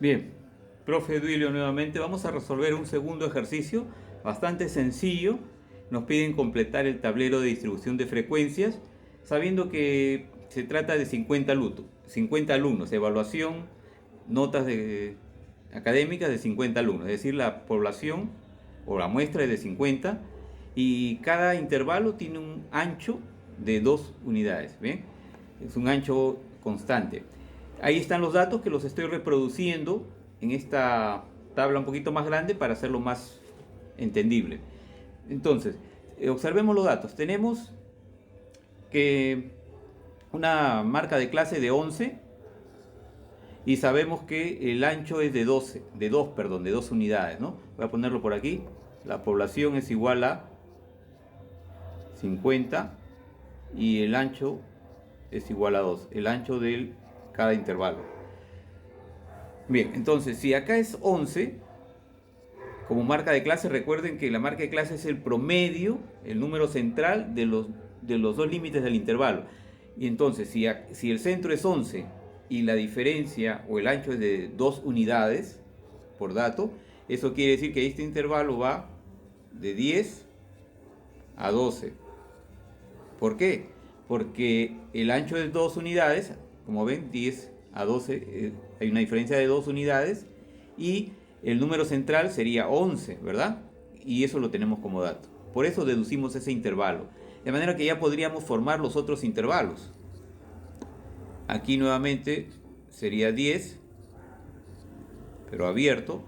Bien, profe Duilio nuevamente, vamos a resolver un segundo ejercicio bastante sencillo. Nos piden completar el tablero de distribución de frecuencias, sabiendo que se trata de 50 alumnos, evaluación, notas académicas de 50 alumnos, es decir, la población o la muestra es de 50 y cada intervalo tiene un ancho de 2 unidades, ¿bien? Es un ancho constante. Ahí están los datos que los estoy reproduciendo en esta tabla un poquito más grande para hacerlo más entendible. Entonces, observemos los datos. Tenemos que una marca de clase de 11 y sabemos que el ancho es de 2 unidades, ¿no? Voy a ponerlo por aquí. La población es igual a 50 y el ancho es igual a 2, el ancho de cada intervalo. Bien, entonces si acá es 11, como marca de clase, recuerden que la marca de clase es el promedio, el número central de los dos límites del intervalo. Y entonces si el centro es 11 y la diferencia o el ancho es de 2 unidades por dato, eso quiere decir que este intervalo va de 10 a 12. ¿Por qué? Porque el ancho es 2 unidades, como ven, 10 a 12, hay una diferencia de 2 unidades, y el número central sería 11, ¿verdad? Y eso lo tenemos como dato. Por eso deducimos ese intervalo. De manera que ya podríamos formar los otros intervalos. Aquí nuevamente sería 10, pero abierto,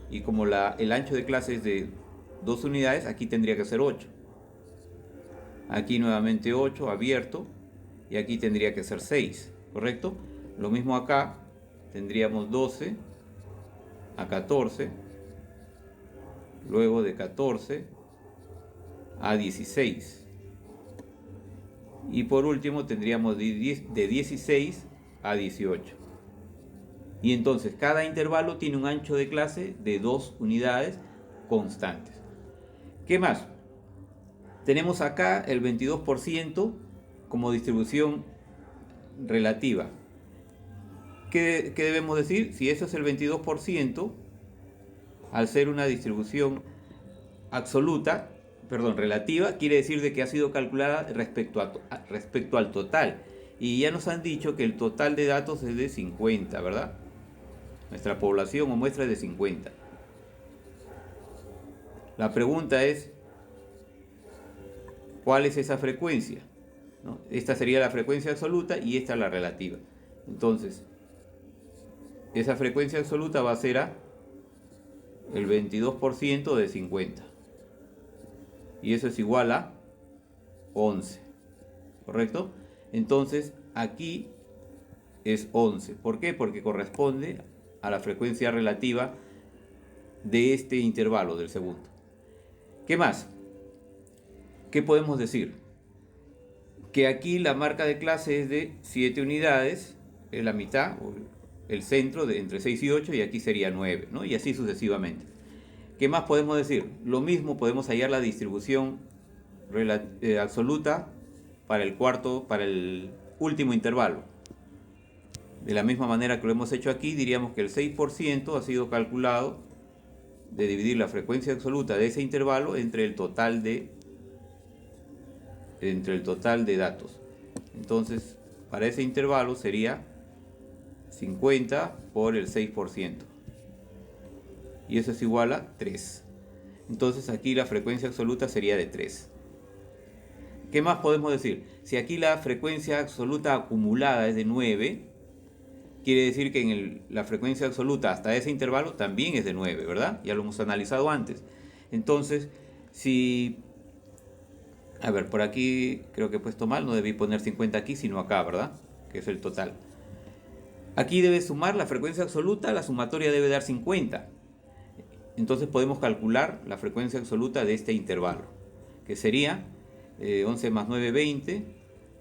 y como el ancho de clase es de 2 unidades, aquí tendría que ser 8. Aquí nuevamente 8 abierto y aquí tendría que ser 6, ¿correcto? Lo mismo acá, tendríamos 12 a 14, luego de 14 a 16 y por último tendríamos de 16 a 18. Y entonces cada intervalo tiene un ancho de clase de 2 unidades constantes. ¿Qué más? Tenemos acá el 22% como distribución relativa. ¿Qué debemos decir? Si eso es el 22%, al ser una distribución absoluta, relativa, quiere decir de que ha sido calculada respecto al total. Y ya nos han dicho que el total de datos es de 50, ¿verdad? Nuestra población o muestra es de 50. La pregunta es, ¿cuál es esa frecuencia? ¿No? Esta sería la frecuencia absoluta y esta la relativa. Entonces, esa frecuencia absoluta va a ser el 22% de 50. Y eso es igual a 11. ¿Correcto? Entonces, aquí es 11. ¿Por qué? Porque corresponde a la frecuencia relativa de este intervalo del segundo. ¿Qué más? ¿Qué podemos decir? Que aquí la marca de clase es de 7 unidades, es la mitad, o el centro de entre 6 y 8, y aquí sería 9, ¿no? Y así sucesivamente. ¿Qué más podemos decir? Lo mismo podemos hallar la distribución absoluta para el último intervalo. De la misma manera que lo hemos hecho aquí, diríamos que el 6% ha sido calculado de dividir la frecuencia absoluta de ese intervalo entre el total de datos. Entonces, para ese intervalo sería 50 por el 6%. Y eso es igual a 3. Entonces aquí la frecuencia absoluta sería de 3. ¿Qué más podemos decir? Si aquí la frecuencia absoluta acumulada es de 9, quiere decir que la frecuencia absoluta hasta ese intervalo también es de 9, ¿verdad? Ya lo hemos analizado antes. Entonces, por aquí creo que he puesto mal, no debí poner 50 aquí, sino acá, ¿verdad? Que es el total. Aquí debe sumar la frecuencia absoluta, la sumatoria debe dar 50. Entonces podemos calcular la frecuencia absoluta de este intervalo, que sería 11 más 9, 20.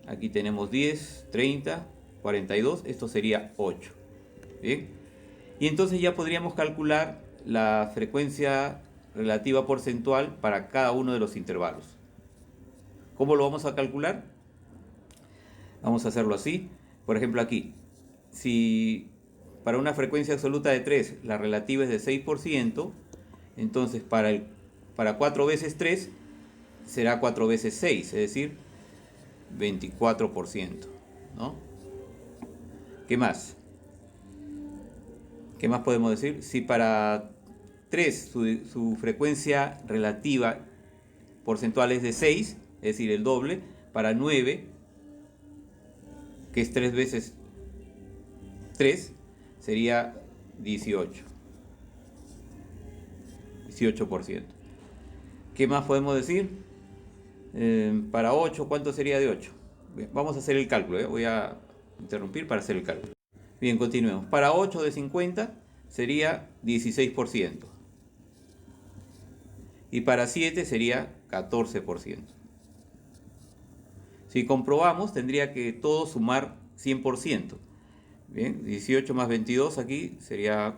Aquí tenemos 10, 30, 42. Esto sería 8. ¿Bien? Y entonces ya podríamos calcular la frecuencia relativa porcentual para cada uno de los intervalos. ¿Cómo lo vamos a calcular? Vamos a hacerlo así. Por ejemplo, aquí, si para una frecuencia absoluta de 3, la relativa es de 6%, entonces para 4 veces 3 será 4 veces 6, es decir, 24%, ¿no? ¿Qué más? ¿Qué más podemos decir? Si para 3 su frecuencia relativa porcentual es de 6, es decir, el doble, para 9, que es 3 veces 3, sería 18%. ¿Qué más podemos decir? Para 8, ¿cuánto sería de 8? Bien, vamos a hacer el cálculo, voy a interrumpir para hacer el cálculo. Bien, continuemos. Para 8 de 50 sería 16%. Y para 7 sería 14%. Si comprobamos, tendría que todo sumar 100%. Bien, 18 más 22 aquí sería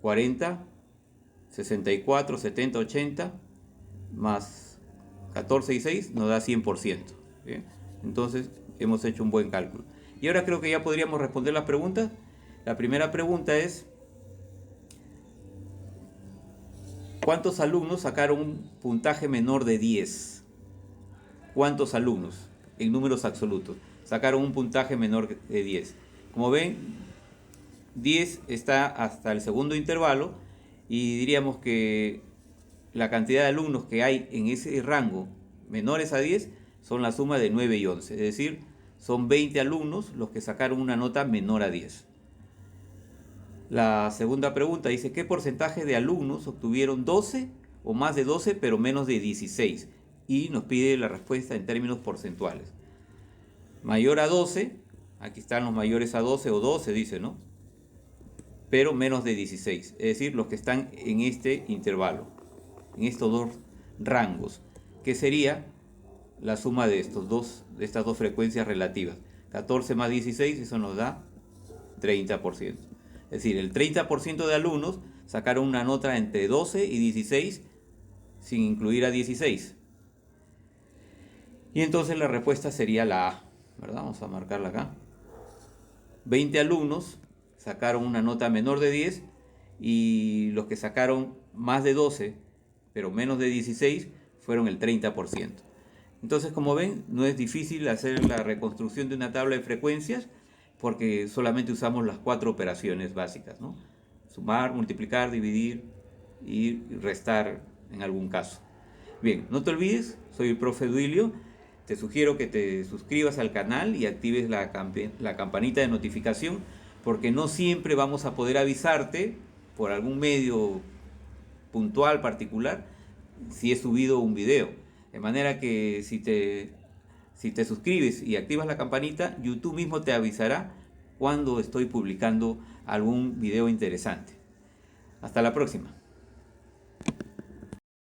40, 64, 70, 80, más 14 y 6 nos da 100%. Bien, entonces hemos hecho un buen cálculo. Y ahora creo que ya podríamos responder las preguntas. La primera pregunta es: ¿cuántos alumnos sacaron un puntaje menor de 10? ¿Cuántos alumnos, en números absolutos, sacaron un puntaje menor de 10? Como ven, 10 está hasta el segundo intervalo y diríamos que la cantidad de alumnos que hay en ese rango menores a 10 son la suma de 9 y 11. Es decir, son 20 alumnos los que sacaron una nota menor a 10. La segunda pregunta dice: ¿qué porcentaje de alumnos obtuvieron 12 o más de 12 pero menos de 16? Y nos pide la respuesta en términos porcentuales. Mayor a 12, aquí están los mayores a 12 o 12 dice, ¿no? Pero menos de 16, es decir, los que están en este intervalo, en estos dos rangos, que sería la suma de estas dos frecuencias relativas. 14 más 16, eso nos da 30%. Es decir, el 30% de alumnos sacaron una nota entre 12 y 16 sin incluir a 16. Y entonces la respuesta sería la A, ¿verdad? Vamos a marcarla acá. 20 alumnos sacaron una nota menor de 10 y los que sacaron más de 12 pero menos de 16 fueron el 30%. Entonces, como ven, no es difícil hacer la reconstrucción de una tabla de frecuencias porque solamente usamos las 4 operaciones básicas, ¿no? Sumar, multiplicar, dividir y restar en algún caso. Bien, no te olvides, soy el profe Duilio. Te sugiero que te suscribas al canal y actives la campanita de notificación, porque no siempre vamos a poder avisarte por algún medio puntual, particular, si he subido un video. De manera que si te suscribes y activas la campanita, YouTube mismo te avisará cuando estoy publicando algún video interesante. Hasta la próxima.